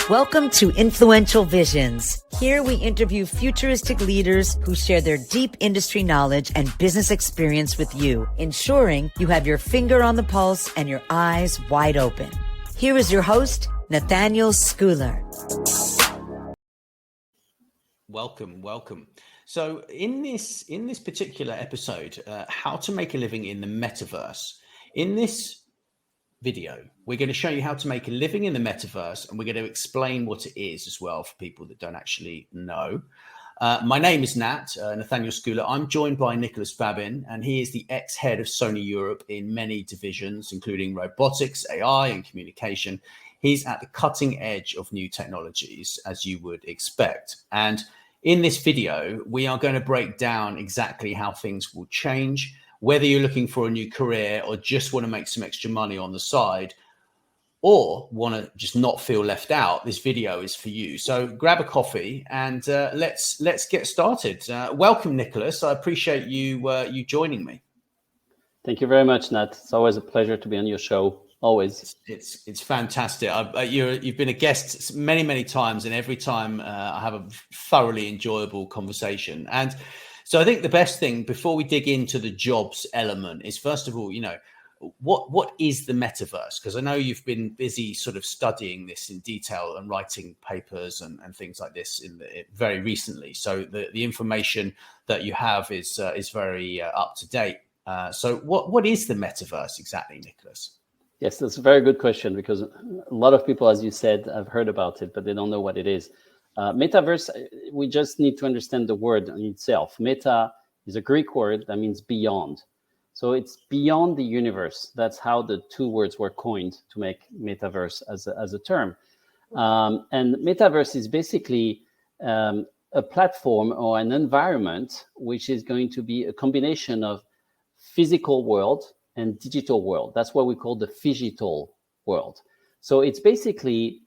Welcome to Influential Visions. Here we interview futuristic leaders who share their deep industry knowledge and business experience with you, ensuring you have your finger on the pulse and your eyes wide open. Here is your host, Nathaniel Schooler. Welcome. So in this particular episode, how to make a living in the metaverse. In this video, we're going to show you how to make a living in the metaverse, and we're going to explain what it is as well for people that don't actually know. My name is Nathaniel Schooler. I'm joined by Nicolas Babin, and he is the ex-head of Sony Europe in many divisions, including robotics, AI, and communication. He's at the cutting edge of new technologies, as you would expect. And in this video, we are going to break down exactly how things will change. Whether you're looking for a new career or just want to make some extra money on the side or want to just not feel left out, this video is for you. So grab a coffee and let's get started. Welcome, Nicolas. I appreciate you joining me. Thank you very much, Nat. It's always a pleasure to be on your show. Always. It's fantastic. You've been a guest many times, and every time I have a thoroughly enjoyable conversation. And so I think the best thing before we dig into the jobs element is, first of all, what is the metaverse? Because I know you've been busy sort of studying this in detail and writing papers and things like this very recently. So the information that you have is very up to date. So what is the metaverse exactly, Nicolas? Yes, that's a very good question, because a lot of people, as you said, have heard about it, but they don't know what it is. Metaverse, we just need to understand the word in itself. Meta is a Greek word that means beyond. So it's beyond the universe. That's how the two words were coined to make metaverse as a term. And metaverse is basically a platform or an environment which is going to be a combination of physical world and digital world. That's what we call the phygital world. So it's basically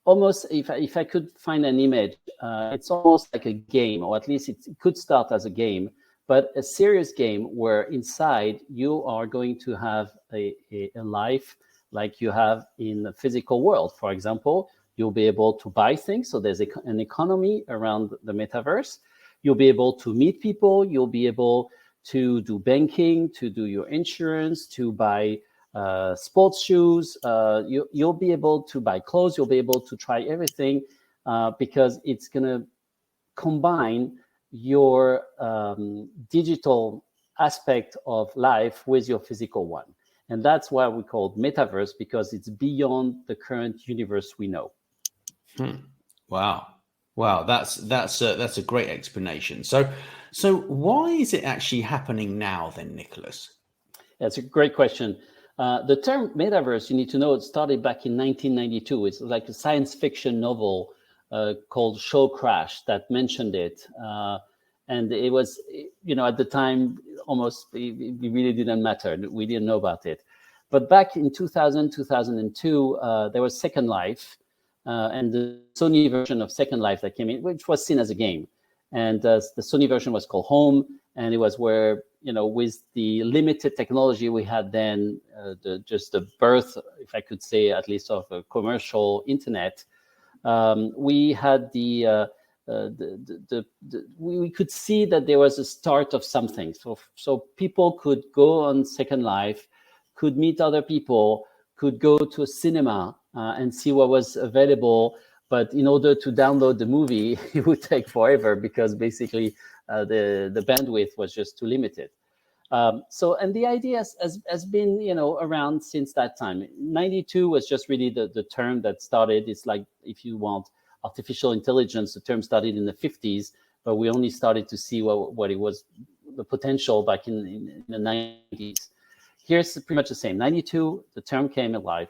almost, if I could find an image, it's almost like a game, or at least it could start as a game, but a serious game where inside you are going to have a life like you have in the physical world. For example, you'll be able to buy things. So there's an economy around the metaverse. You'll be able to meet people. You'll be able to do banking, to do your insurance, to buy sports shoes. You'll be able to buy clothes. You'll be able to try everything because it's going to combine your digital aspect of life with your physical one. And that's why we call it metaverse, because it's beyond the current universe we know. Wow, that's a great explanation. So why is it actually happening now then, Nicolas? That's a great question. The term metaverse, you need to know, it started back in 1992. It's like a science fiction novel called Show Crash that mentioned it. And it was, at the time, almost, it really didn't matter. We didn't know about it. But back in 2000, 2002, there was Second Life and the Sony version of Second Life that came in, which was seen as a game. And the Sony version was called Home. And it was where, with the limited technology we had then, the birth, if I could say, at least of a commercial internet, we had we could see that there was a start of something. So people could go on Second Life, could meet other people, could go to a cinema and see what was available. But in order to download the movie, it would take forever, because basically the bandwidth was just too limited. And the idea has been, around since that time. 92 was just really the term that started. It's like, if you want artificial intelligence, the term started in the 50s, but we only started to see what it was, the potential back in the 90s. Here's pretty much the same. 92, the term came alive.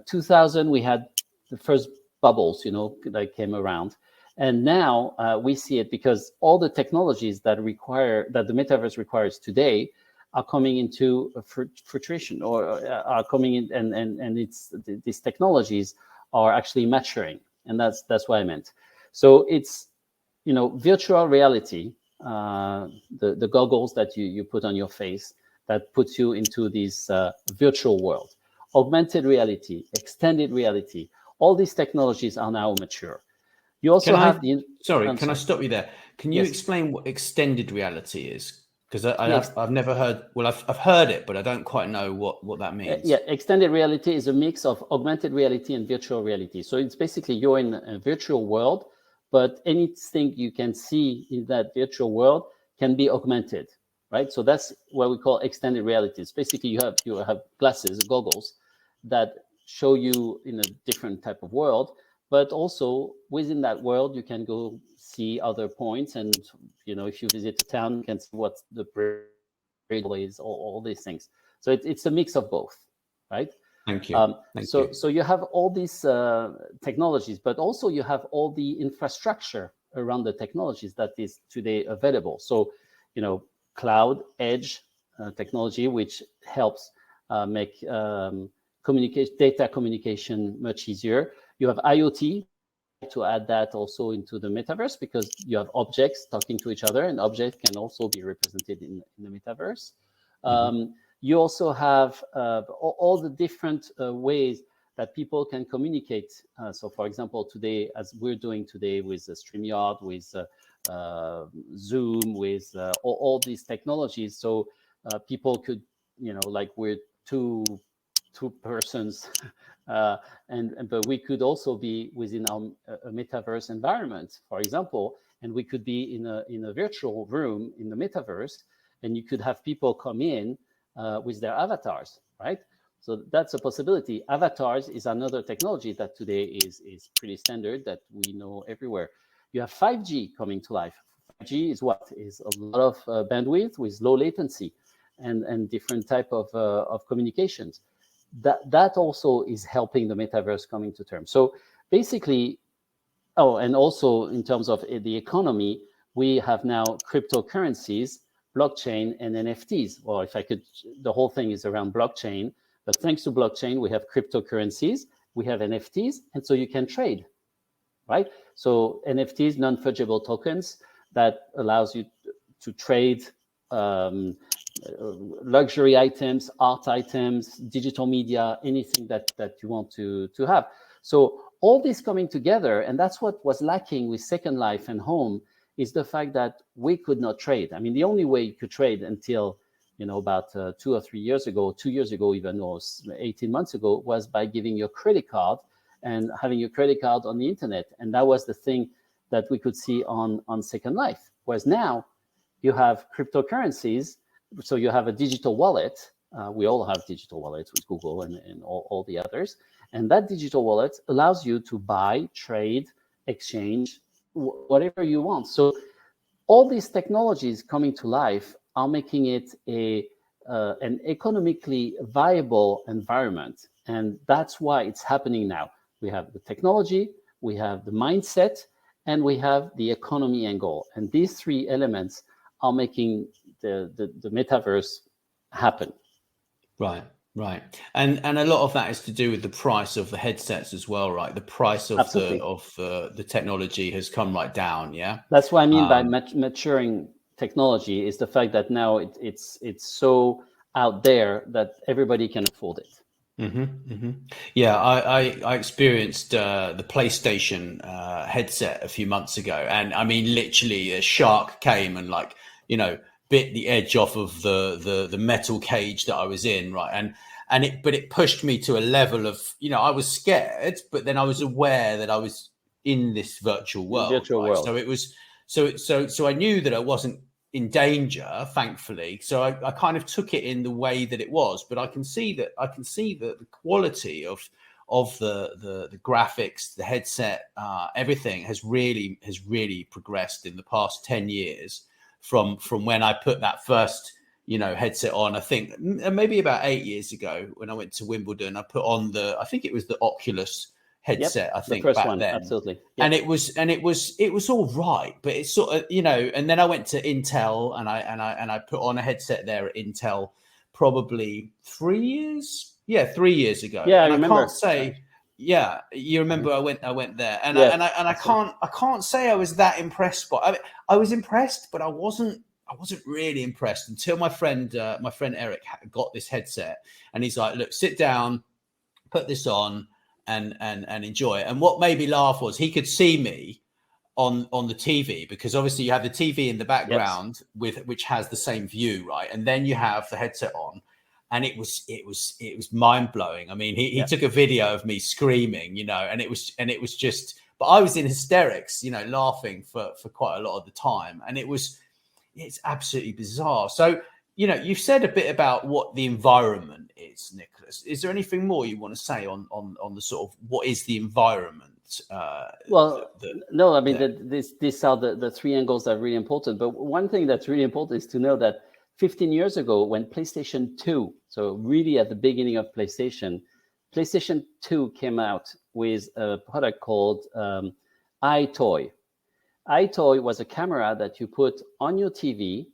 2000, we had the first bubbles, that came around. And now we see it because all the technologies that the metaverse requires today are coming into fruition, or are coming in, and these technologies are actually maturing. And that's what I meant. So it's, virtual reality, the goggles that you put on your face that puts you into this virtual world. Augmented reality, extended reality, All these technologies are now mature. You also have Can I stop you there? Can you explain what extended reality is? Because I've never heard. Well, I've heard it, but I don't quite know what that means. Extended reality is a mix of augmented reality and virtual reality. So it's basically you're in a virtual world, but anything you can see in that virtual world can be augmented, right? So that's what we call extended reality. It's basically you have glasses, goggles that show you in a different type of world, but also within that world you can go see other points, and if you visit a town, you can see what the bridge is, all these things. So it's a mix of both, right? Thank you. So you have all these technologies, but also you have all the infrastructure around the technologies that is today available. So cloud edge technology, which helps make data communication much easier. You have IoT, to add that also into the metaverse, because you have objects talking to each other, and objects can also be represented in the metaverse. You also have all the different ways that people can communicate. So, for example, today, as we're doing today with StreamYard, with Zoom, with all these technologies, so people could, like we're two persons, but we could also be within a metaverse environment, for example, and we could be in a virtual room in the metaverse, and you could have people come in with their avatars, right? So that's a possibility. Avatars is another technology that today is pretty standard, that we know everywhere. You have 5G coming to life. 5G is what? Is a lot of bandwidth with low latency and different type of communications. That also is helping the metaverse coming to terms. So basically, and also in terms of the economy, we have now cryptocurrencies, blockchain, and NFTs. Well, the whole thing is around blockchain, but thanks to blockchain, we have cryptocurrencies, we have NFTs, and so you can trade, right? So NFTs, non-fungible tokens, that allows you to trade luxury items, art items, digital media, anything that you want to have. So all this coming together, and that's what was lacking with Second Life and Home, is the fact that we could not trade. I mean, the only way you could trade until about 2 or 3 years ago, 2 years ago even, or 18 months ago, was by giving your credit card and having your credit card on the internet. And that was the thing that we could see on Second Life. Whereas now you have cryptocurrencies, so you have a digital wallet. We all have digital wallets with Google and all the others. And that digital wallet allows you to buy, trade, exchange, whatever you want. So all these technologies coming to life are making it an economically viable environment. And that's why it's happening now. We have the technology, we have the mindset, and we have the economy angle. And these three elements are making the metaverse happen. Right. And a lot of that is to do with the price of the headsets as well, right? The price of the technology has come right down, yeah? That's what I mean by maturing technology, is the fact that now it's so out there that everybody can afford it. Yeah, I experienced the PlayStation headset a few months ago, and I mean, literally, a shark came and bit the edge off of the metal cage that I was in, right? But it pushed me to a level of, I was scared, but then I was aware that I was in this virtual world. So it was so I knew that I wasn't in danger, thankfully. So I kind of took it in the way that it was, but I can see that the quality of the graphics, the headset, everything has really progressed in the past 10 years from when I put that first headset on. I think maybe about 8 years ago when I went to Wimbledon, I put on I think it was the Oculus headset. I think the first back one, then, absolutely. Yep. And it was all right, but it's sort of and then I went to Intel and I put on a headset there at Intel probably 3 years ago. Yeah, and I remember. Can't say. Yeah, you remember I went there, and yes, I can't say I was that impressed. But I was impressed, but I wasn't really impressed until my friend Eric got this headset, and he's like, "Look, sit down, put this on, and enjoy it. And what made me laugh was he could see me on the TV, because obviously you have the TV in the background which has the same view, right? And then you have the headset on, and it was mind blowing. I mean, he took a video of me screaming, and it was just, but I was in hysterics, laughing for quite a lot of the time, and it's absolutely bizarre. So, you've said a bit about what the environment is, Nicolas. Is there anything more you want to say on the sort of what is the environment? No, I mean, these are the three angles that are really important. But one thing that's really important is to know that 15 years ago, when PlayStation 2, so really at the beginning of PlayStation 2 came out with a product called iToy. iToy was a camera that you put on your TV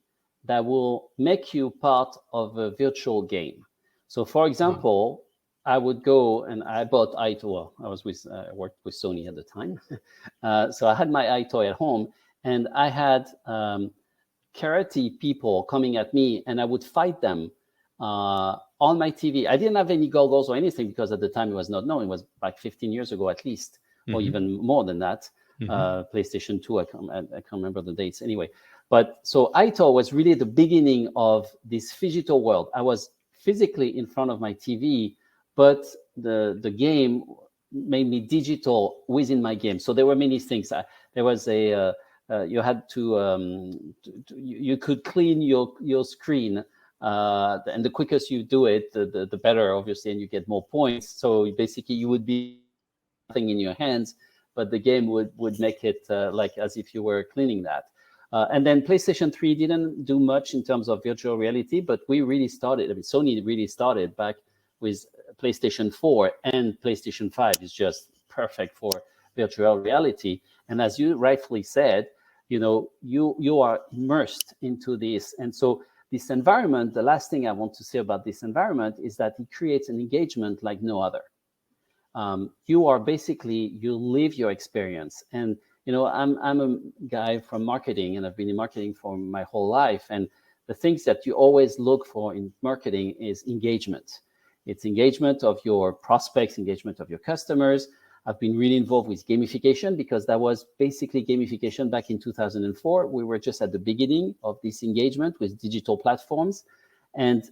that will make you part of a virtual game. So, for example, I would go and I bought iToy. I worked with Sony at the time. So I had my iToy at home, and I had karate people coming at me, and I would fight them on my TV. I didn't have any goggles or anything, because at the time it was not known. It was like 15 years ago at least, or even more than that. PlayStation 2, I can't remember the dates anyway. But so iToy was really the beginning of this digital world. I was physically in front of my TV, but the game made me digital within my game. So there were many things. There was you had to you could clean your screen, and the quickest you do it, the better, obviously, and you get more points. So basically, you would be nothing in your hands, but the game would make it like as if you were cleaning that. And then PlayStation 3 didn't do much in terms of virtual reality, but we really started. I mean, Sony really started back with PlayStation 4, and PlayStation 5 is just perfect for virtual reality. And as you rightfully said, you are immersed into this. And so this environment, the last thing I want to say about this environment is that it creates an engagement like no other. You are basically, you live your experience. And I'm a guy from marketing, and I've been in marketing for my whole life. And the things that you always look for in marketing is engagement. It's engagement of your prospects, engagement of your customers. I've been really involved with gamification, because that was basically gamification back in 2004. We were just at the beginning of this engagement with digital platforms. And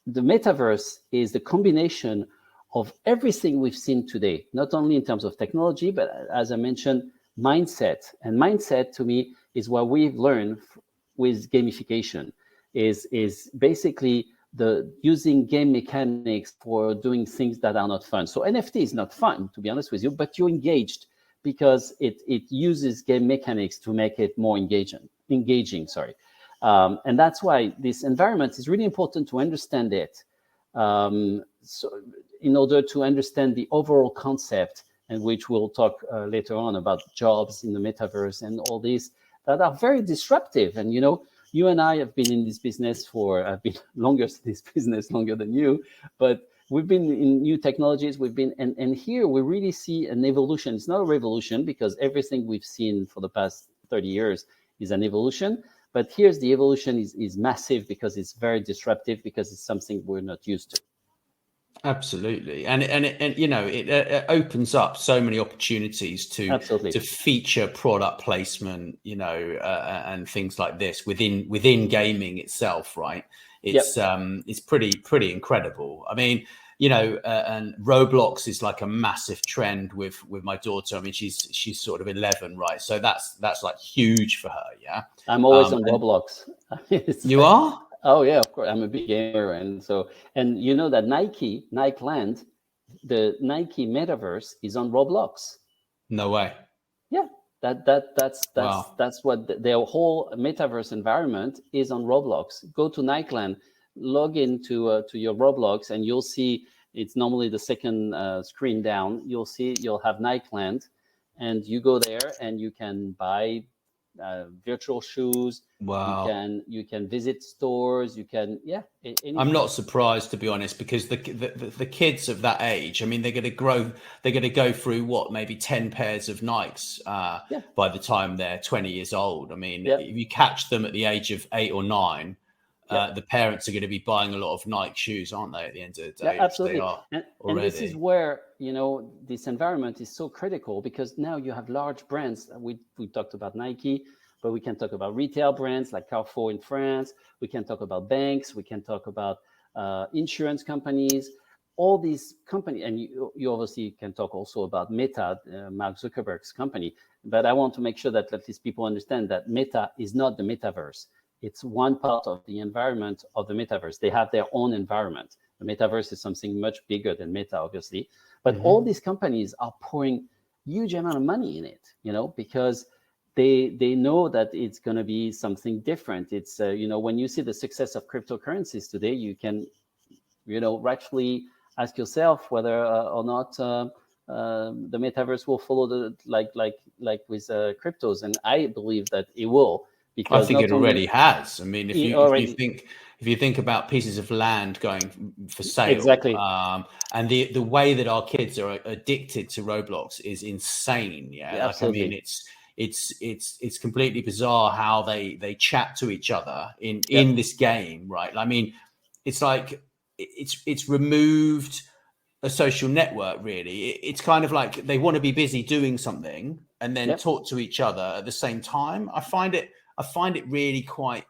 the metaverse is the combination of everything we've seen today, not only in terms of technology, but as I mentioned, mindset. And mindset, to me, is what we've learned with gamification, is basically the using game mechanics for doing things that are not fun. So NFT is not fun, to be honest with you, but you're engaged because it uses game mechanics to make it more engaging. And that's why this environment is really important to understand it. So in order to understand the overall concept, and which we'll talk later on about jobs in the metaverse and all these that are very disruptive. And you and I have been in this business I've been longer than you, but we've been in new technologies. And here we really see an evolution. It's not a revolution, because everything we've seen for the past 30 years is an evolution. But here's the evolution is massive, because it's very disruptive, because it's something we're not used to. Absolutely, and it opens up so many opportunities to feature product placement, and things like this within gaming itself, right? It's pretty incredible. I mean, and Roblox is like a massive trend with my daughter. I mean, she's sort of 11, right? So that's like huge for her. Yeah, I'm always on Roblox. You are? Oh yeah, of course. I'm a big gamer, and you know that Nikeland, the Nike Metaverse is on Roblox. No way. Yeah, that's what their whole metaverse environment is on Roblox. Go to Nikeland, log into to your Roblox, and you'll see it's normally the second screen down. You'll have Nikeland, and you go there and you can buy virtual shoes. Wow. You can visit stores. You can anything. I'm not surprised, to be honest, because the kids of that age, I mean, they're going to go through maybe 10 pairs of Nikes by the time they're 20 years old. I mean, if you catch them at the age of 8 or 9, the parents are going to be buying a lot of Nike shoes, aren't they? At the end of the day, Yeah, absolutely. They are and this is where, this environment is so critical, because now you have large brands. We talked about Nike, but we can talk about retail brands like Carrefour in France. We can talk about banks. We can talk about insurance companies. All these companies, and you obviously can talk also about Meta, Mark Zuckerberg's company. But I want to make sure that at least people understand that Meta is not the metaverse. It's one part of the environment of the metaverse. They have their own environment. The metaverse is something much bigger than Meta, obviously. But all these companies are pouring huge amount of money in it, because they know that it's going to be something different. It's, when you see the success of cryptocurrencies today, you can, rightfully ask yourself whether or not the metaverse will follow like with cryptos. And I believe that it will. I think it already has. I mean, if you think about pieces of land going for sale, exactly, and the way that our kids are addicted to Roblox is insane. Yeah, like, I mean, it's completely bizarre how they chat to each other in this game, right? I mean, it's like it's removed a social network, really. It's kind of like they want to be busy doing something and then talk to each other at the same time. I find it really quite,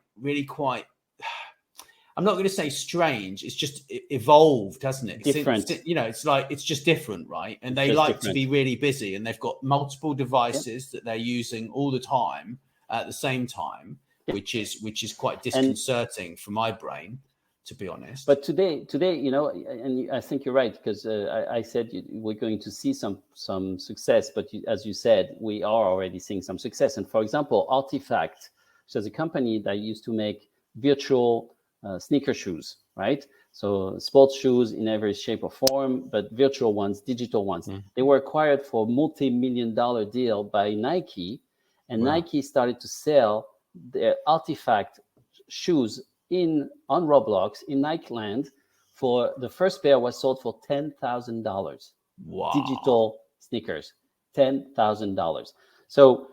I'm not going to say strange. It's just evolved, hasn't it? Different. It's just different, right? And they like to be really busy, and they've got multiple devices that they're using all the time at the same time, which is quite disconcerting for my brain, to be honest. But today, and I think you're right, because I said we're going to see some success, but as you said, we are already seeing some success. And for example, Artifact, which is a company that used to make virtual sneaker shoes, right? So sports shoes in every shape or form, but virtual ones, digital ones. They were acquired for a multi-million-dollar deal by Nike, and Nike started to sell their Artifact shoes on Roblox in Nike Land. For the first pair was sold for $10,000. Wow. Digital sneakers, $10,000. So,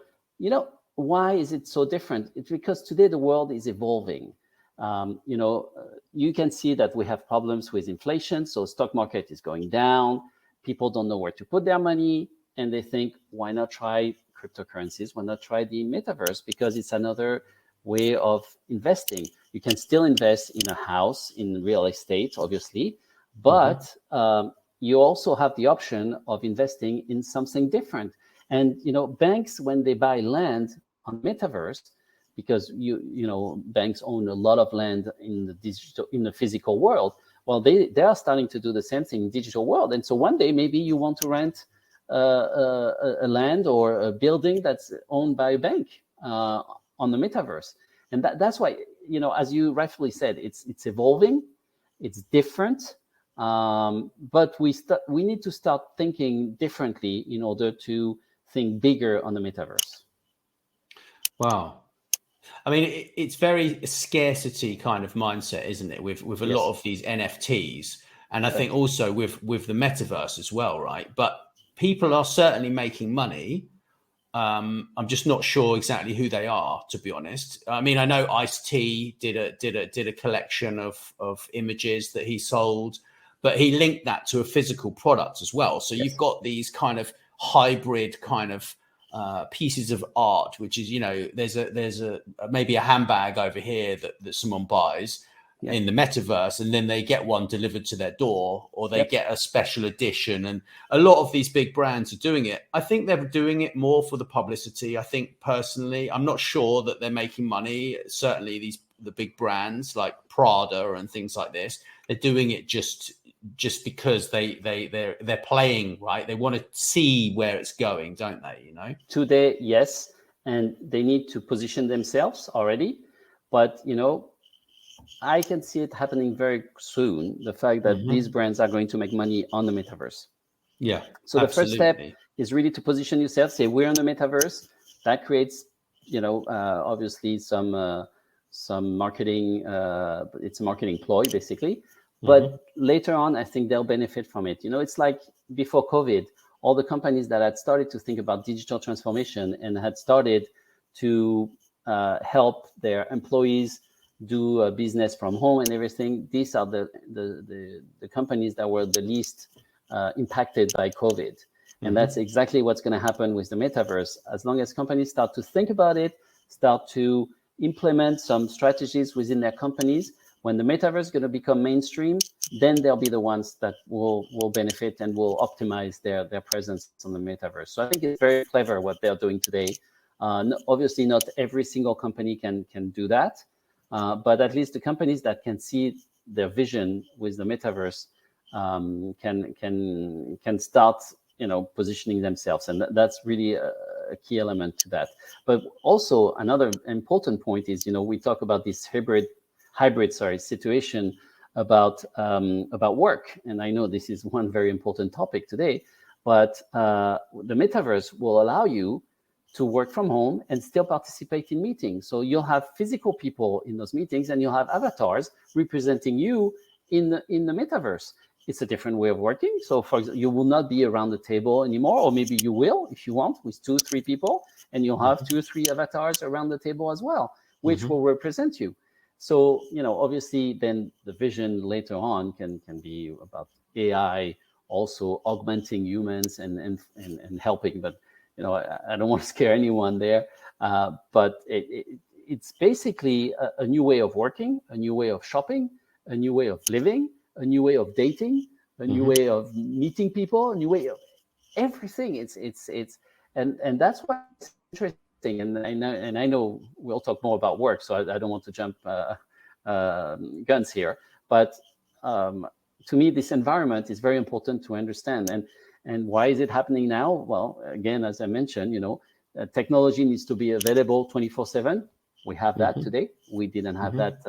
why is it so different? It's because today the world is evolving. You can see that we have problems with inflation. So stock market is going down. People don't know where to put their money. And they think, why not try cryptocurrencies? Why not try the metaverse? Because it's another way of investing. You can still invest in a house, in real estate, obviously, but you also have the option of investing in something different. And banks, when they buy land on metaverse, because banks own a lot of land in the physical world, well, they are starting to do the same thing in digital world. And so one day maybe you want to rent a land or a building that's owned by a bank on the metaverse. And that's why, as you rightfully said, it's evolving, it's different, but we need to start thinking differently in order to think bigger on the metaverse. Wow. I mean, it's very scarcity kind of mindset, isn't it? With a lot of these NFTs, and I think also with the metaverse as well, right? But people are certainly making money. I'm just not sure exactly who they are, to be honest. I mean, I know Ice-T did a collection of images that he sold, but he linked that to a physical product as well. So you've got these kind of hybrid kind of pieces of art, which is, there's a maybe a handbag over here that someone buys in the metaverse, and then they get one delivered to their door, or they get a special edition. And a lot of these big brands are doing it. I think they're doing it more for the publicity. I think personally, I'm not sure that they're making money. Certainly the big brands like Prada and things like this, they're doing it just because they're playing, right? They want to see where it's going, don't they? Today, yes, and they need to position themselves already, but I can see it happening very soon. The fact that these brands are going to make money on the metaverse. Yeah. So the first step is really to position yourself. Say we're on the metaverse. That creates, obviously some marketing. It's a marketing ploy, basically. But later on, I think they'll benefit from it. It's like before COVID, all the companies that had started to think about digital transformation and had started to help their employees do business from home and everything. These are the companies that were the least impacted by COVID. And that's exactly what's going to happen with the metaverse. As long as companies start to think about it, start to implement some strategies within their companies, when the metaverse is going to become mainstream, then they'll be the ones that will benefit and will optimize their presence on the metaverse. So I think it's very clever what they're doing today. Obviously, not every single company can do that, but at least the companies that can see their vision with the metaverse can start, positioning themselves, and that's really a key element to that. But also another important point is, we talk about this hybrid situation about work, and I know this is one very important topic today. But the metaverse will allow you to work from home and still participate in meetings. So you'll have physical people in those meetings, and you'll have avatars representing you in the metaverse. It's a different way of working. So, for example, you will not be around the table anymore, or maybe you will if you want, with 2-3 people, and you'll have 2 or 3 avatars around the table as well, which will represent you. So, obviously, then the vision later on can be about AI also augmenting humans and helping. But I don't want to scare anyone there. But it's basically a new way of working, a new way of shopping, a new way of living, a new way of dating, a new way of meeting people, a new way of everything. It's and that's what's interesting. And I know we'll talk more about work, so I don't want to jump guns here. But to me, this environment is very important to understand. And why is it happening now? Well, again, as I mentioned, technology needs to be available 24/7. We have that today. We didn't have that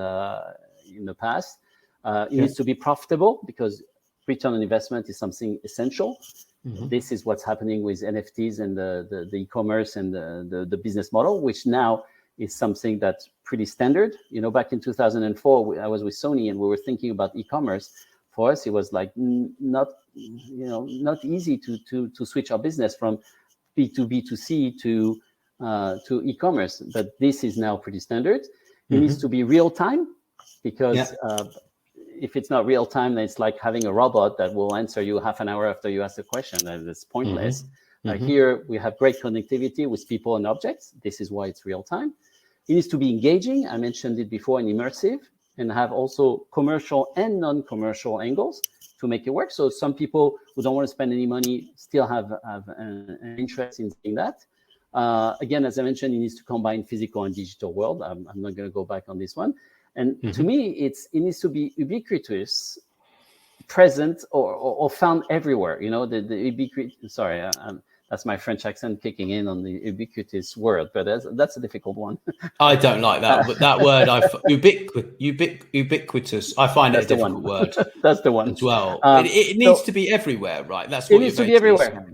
in the past. It needs to be profitable, because return on investment is something essential. This is what's happening with NFTs and the e-commerce and the business model, which now is something that's pretty standard. Back in 2004, I was with Sony, and we were thinking about e-commerce. For us, it was like not easy to switch our business from B2B to C to e-commerce. But this is now pretty standard. It needs to be real time, because if it's not real time, then it's like having a robot that will answer you half an hour after you ask a question, and it's pointless. Here we have great connectivity with people and objects. This is why it's real time. It needs to be engaging. I mentioned it before, and immersive, and have also commercial and non-commercial angles to make it work. So some people who don't want to spend any money still have an interest in seeing that. Again, as I mentioned, it needs to combine physical and digital world. I'm not going to go back on this one. And to me, it needs to be ubiquitous, present, or found everywhere. The ubiquitous. Sorry, that's my French accent kicking in on the ubiquitous word, but that's a difficult one. I don't like that, but that word, ubiquitous. I find it a difficult word. That's the one as well. It needs to be everywhere, right? That's what it needs to be everywhere.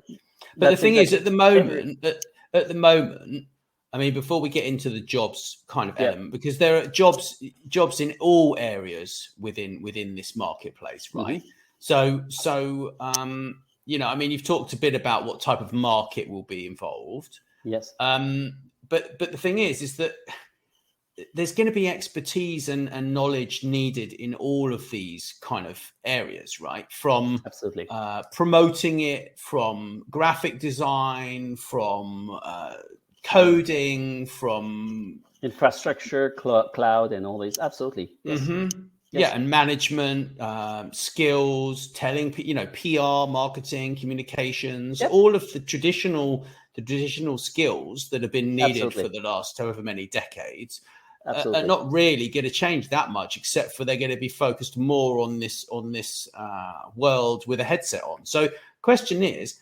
But the thing is, at the moment. I mean, before we get into the jobs kind of element, because there are jobs in all areas within this marketplace, right? So I mean, you've talked a bit about what type of market will be involved. Yes. But the thing is that there's going to be expertise and knowledge needed in all of these kind of areas, right? From absolutely promoting it, from graphic design, from coding, from infrastructure, cloud, and all these. Absolutely. Yes. Yeah, and management skills, telling PR, marketing, communications, all of the traditional skills that have been needed for the last however many decades are not really going to change that much, except for they're going to be focused more on this world with a headset on. So, question is,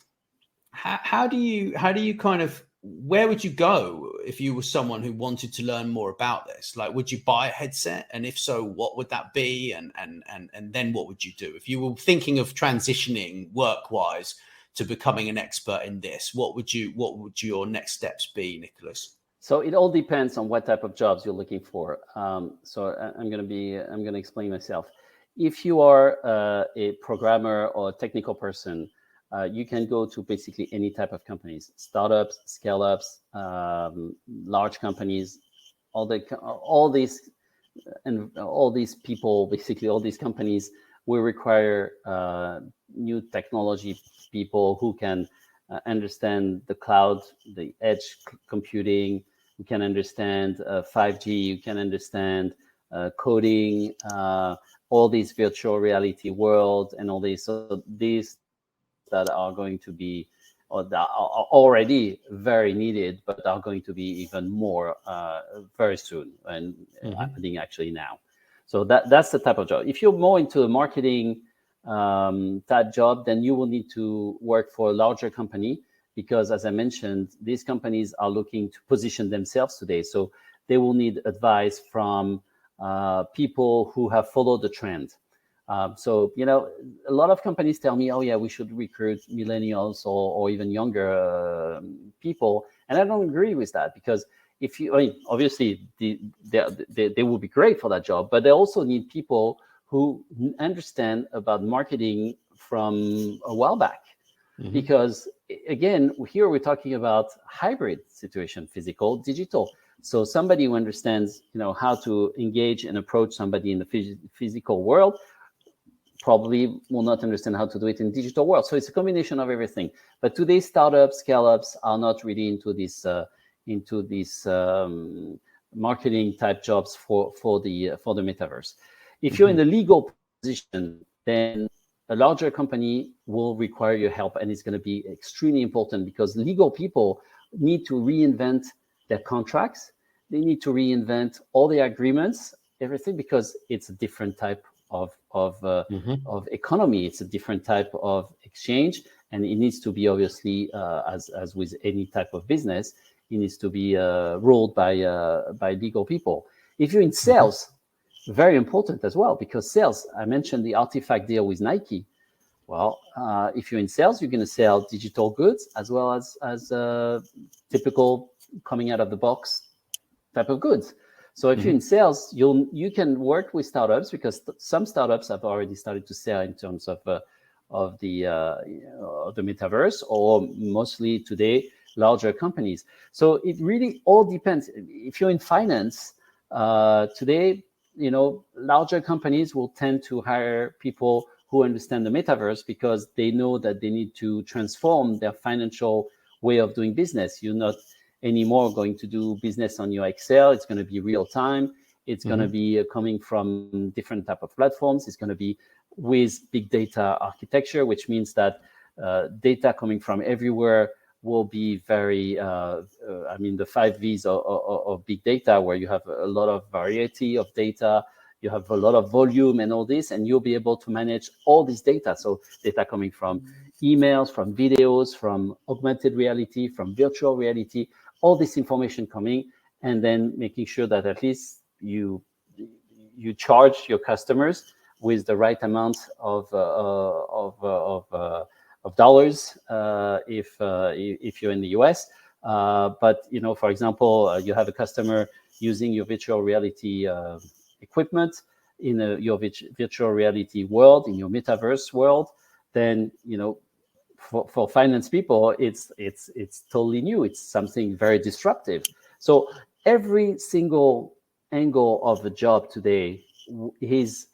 how do you kind of, where would you go if you were someone who wanted to learn more about this? Like, would you buy a headset? And if so, what would that be? And then what would you do? If you were thinking of transitioning work-wise to becoming an expert in this, what would your next steps be, Nicolas? So it all depends on what type of jobs you're looking for. So I'm going to explain myself. If you are a programmer or a technical person, you can go to basically any type of companies, startups, scale-ups, large companies, all these and all these people, basically all these companies, will require new technology people who can understand the cloud, the edge computing, who can understand 5G, you can understand coding, all these virtual reality world and all these. So these that are going to be, or that are already very needed, but are going to be even more very soon, and happening actually now. So that's the type of job. If you're more into a marketing type job, then you will need to work for a larger company, because as I mentioned, these companies are looking to position themselves today. So they will need advice from people who have followed the trend. So, a lot of companies tell me, oh yeah, we should recruit millennials or even younger people. And I don't agree with that, because obviously they will be great for that job, but they also need people who understand about marketing from a while back. Because again, here we're talking about hybrid situation, physical, digital. So somebody who understands, how to engage and approach somebody in the physical world probably will not understand how to do it in digital world. So it's a combination of everything. But today, startups, scale-ups are not really into these marketing type jobs for the metaverse. If you're in the legal position, then a larger company will require your help, and it's going to be extremely important, because legal people need to reinvent their contracts. They need to reinvent all the agreements, everything, because it's a different type of economy. It's a different type of exchange, and it needs to be, obviously, as with any type of business, it needs to be ruled by legal people. If you're in sales, very important as well, because sales, I mentioned the artifact deal with Nike. Well, if you're in sales, you're going to sell digital goods as well as typical coming out of the box type of goods. So if you're in sales, you can work with startups, because some startups have already started to sell in terms of the metaverse, or mostly today larger companies. So it really all depends. If you're in finance today, larger companies will tend to hire people who understand the metaverse, because they know that they need to transform their financial way of doing business. You're not anymore going to do business on your Excel. It's going to be real time. It's going to be coming from different type of platforms. It's going to be with big data architecture, which means that data coming from everywhere will be very, the 5 Vs of big data, where you have a lot of variety of data, you have a lot of volume and all this, and you'll be able to manage all this data. So data coming from emails, from videos, from augmented reality, from virtual reality, all this information coming, and then making sure that at least you charge your customers with the right amount of dollars if you're in the US. But for example, you have a customer using your virtual reality equipment in your virtual reality world, in your metaverse world, then for finance people, it's totally new. It's something very disruptive. So every single angle of the job today is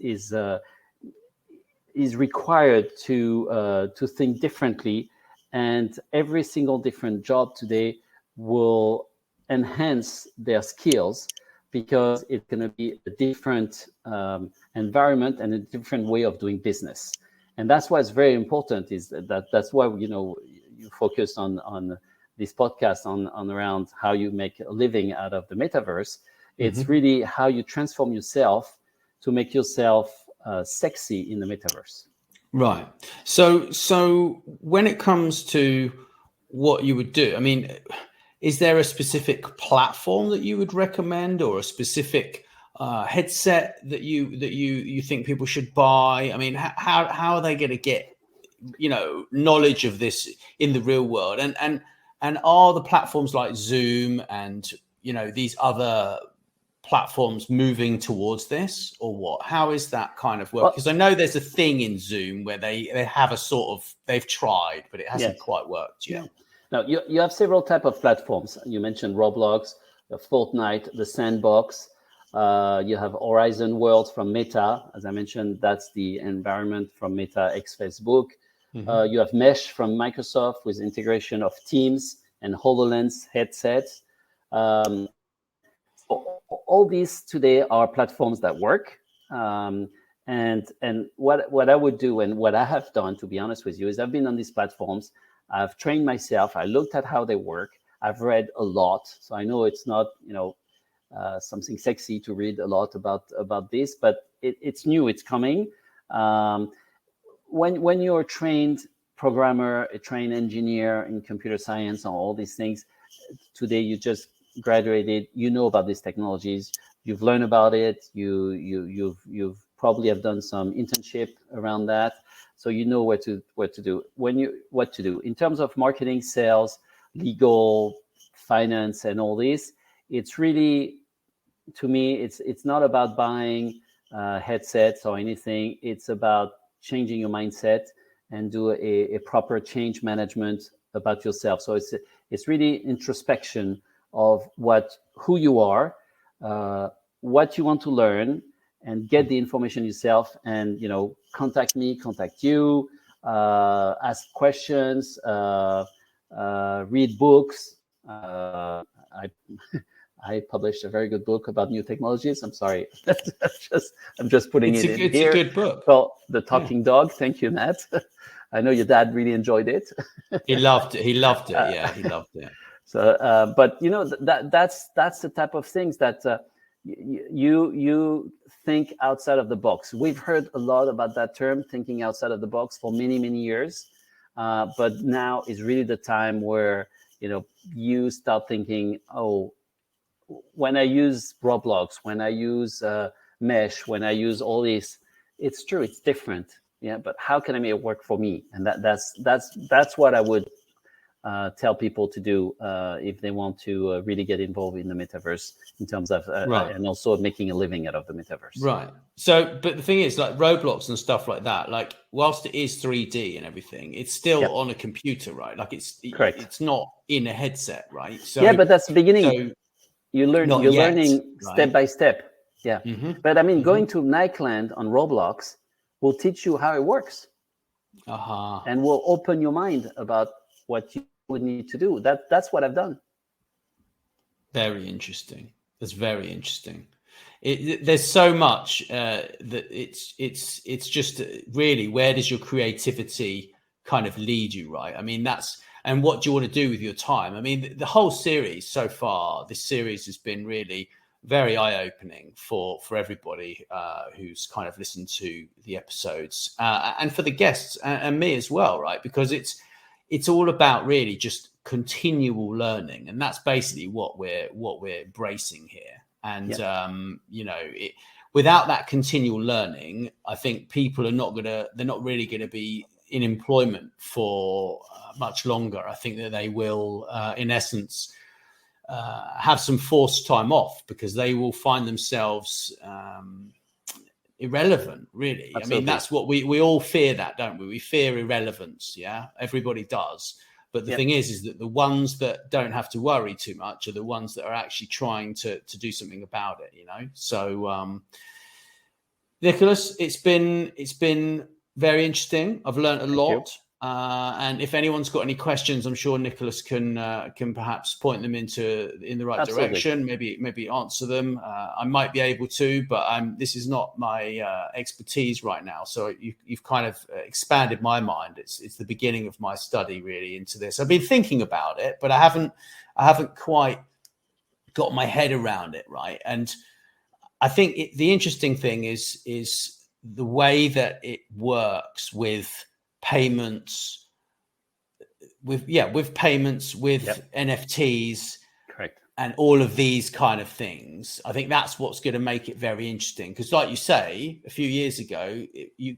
required to think differently, and every single different job today will enhance their skills, because it's going to be a different environment and a different way of doing business. And that's why it's very important, is that's why you focus on this podcast on around how you make a living out of the metaverse. It's really how you transform yourself to make yourself sexy in the metaverse. Right. So when it comes to what you would do, is there a specific platform that you would recommend, or a specific headset that you think people should buy? How are they going to get knowledge of this in the real world? And are the platforms like Zoom and these other platforms moving towards this, or what? How is that kind of work? Because I know there's a thing in Zoom where they have a sort of, they've tried, but it hasn't quite worked yet. Now, you have several type of platforms. You mentioned Roblox, the Fortnite, the Sandbox. You have Horizon World from Meta. As I mentioned, that's the environment from Meta x Facebook. You have Mesh from Microsoft with integration of Teams and HoloLens headsets. All these today are platforms that work. And what I would do and what I have done, to be honest with you, is I've been on these platforms. I've trained myself. I looked at how they work. I've read a lot, so I know it's not something sexy to read a lot about this, but it's new. It's coming. When you're a trained programmer, a trained engineer in computer science, and all these things, today you just graduated. You know about these technologies. You've learned about it. You've probably have done some internship around that, so you know what to do what to do in terms of marketing, sales, legal, finance, and all this. It's really, to me, it's not about buying headsets or anything. It's about changing your mindset and do a proper change management about yourself. So it's really introspection of who you are, what you want to learn, and get the information yourself. And contact me, contact you, ask questions, read books. I published a very good book about new technologies. I'm sorry, I'm just putting it in here. It's a good book. Well, The Talking Dog. Thank you, Nat. I know your dad really enjoyed it. He loved it. Yeah, he loved it. So, but that's the type of things that you think outside of the box. We've heard a lot about that term, thinking outside of the box, for many years. But now is really the time where you start thinking, oh, when I use Roblox, when I use Mesh, when I use all this, it's true, it's different. Yeah, but how can I make it work for me? And that's what I would tell people to do if they want to really get involved in the metaverse in terms of and also making a living out of the metaverse. Right. So, but the thing is, like Roblox and stuff like that, like whilst it is 3D and everything, it's still on a computer, right? Like Correct. It's not in a headset, right? So yeah, but that's the beginning. So, you're learning step by step. Yeah. But I mean, going to Nightland on Roblox will teach you how it works, and will open your mind about what you would need to do. That's what I've done. Very interesting. That's very interesting. There's so much that it's just really, where does your creativity kind of lead you, right? I mean, and what do you want to do with your time? I mean, the whole series so far, this series has been really very eye-opening for everybody who's kind of listened to the episodes, and for the guests and me as well, right? Because it's all about really just continual learning, and that's basically what we're embracing here. And without that continual learning, I think people they're not really going to be in employment for much longer. I think that they will, in essence, have some forced time off, because they will find themselves irrelevant, really. Absolutely. I mean, that's what we all fear, that, don't we? We fear irrelevance. Yeah, everybody does. But the thing is that the ones that don't have to worry too much are the ones that are actually trying to do something about it, So, Nicolas, it's been very interesting. I've learned a lot. And if anyone's got any questions, I'm sure Nicolas can perhaps point them in the right direction. Maybe answer them. I might be able to, but this is not my expertise right now. So you've kind of expanded my mind. It's the beginning of my study really into this. I've been thinking about it, but I haven't quite got my head around it, right? And I think the interesting thing is the way that it works with payments, with NFTs, correct, and all of these kind of things. I think that's what's going to make it very interesting, because like you say, a few years ago there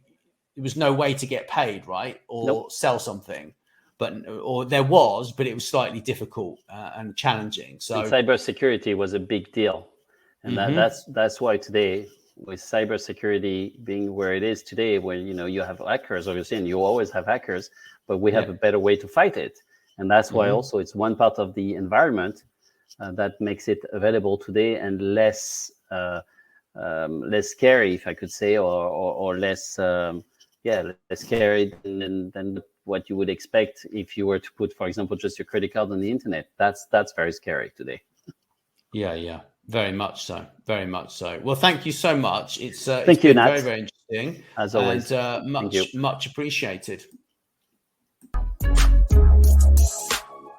was no way to get paid, right, or sell something, or there was, but it was slightly difficult and challenging. So and cybersecurity was a big deal, and that's why today, with cybersecurity being where it is today, where you have hackers, obviously, and you always have hackers, but we have a better way to fight it, and that's why also it's one part of the environment that makes it available today and less less scary, if I could say, or less less scary than what you would expect if you were to put, for example, just your credit card on the internet. That's very scary today. Yeah, very much so. Very much so. Well, thank you so much. It's thank you, been Nat. very, very interesting, as always, and much appreciated.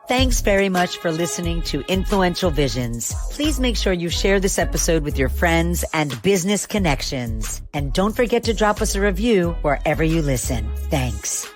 Thanks very much for listening to Influential Visions. Please make sure you share this episode with your friends and business connections. And don't forget to drop us a review wherever you listen. Thanks.